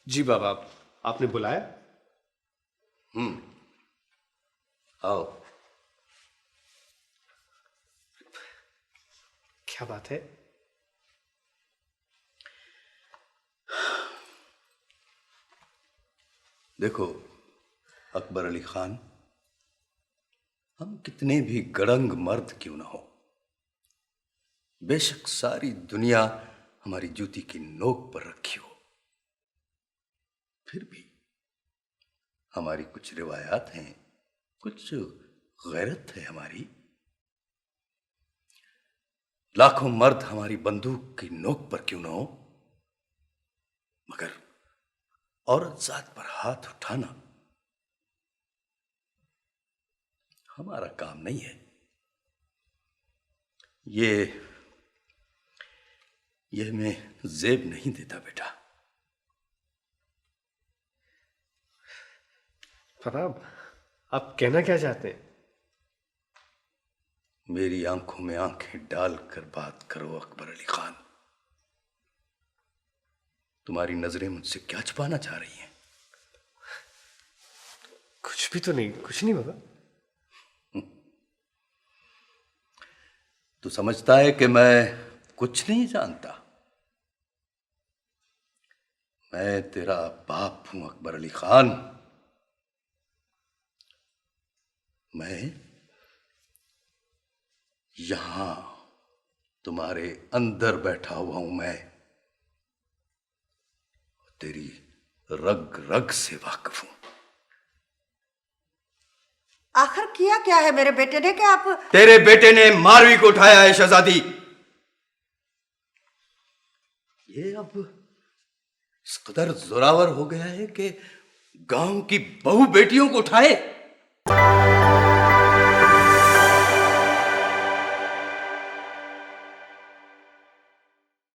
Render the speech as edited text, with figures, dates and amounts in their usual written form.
जी बाबा, आपने बुलाया? आओ। क्या बात है? देखो अकबर अली खान, हम कितने भी गड़ंग मर्द क्यों ना हो, बेशक सारी दुनिया हमारी जूती की नोक पर रखी हो, फिर भी हमारी कुछ रिवायात हैं, कुछ गैरत है हमारी। लाखों मर्द हमारी बंदूक की नोक पर क्यों ना हो, मगर औरत जात पर हाथ उठाना हमारा काम नहीं है। ये मैं जेब नहीं देता बेटा। बाबा, आप कहना क्या चाहते हैं? मेरी आंखों में आंखें डालकर बात करो अकबर अली खान। तुम्हारी नजरें मुझसे क्या छुपाना चाह रही हैं? कुछ भी तो नहीं, कुछ नहीं बाबा। तू समझता है कि मैं कुछ नहीं जानता? मैं तेरा बाप हूं अकबर अली खान। मैं यहां तुम्हारे अंदर बैठा हुआ हूं। मैं तेरी रग रग से वाकिफ हूं। आखिर किया क्या है मेरे बेटे ने कि आप? तेरे बेटे ने मारवी को उठाया है शहजादी। ये अब इस कदर जोरावर हो गया है कि गांव की बहू बेटियों को उठाए।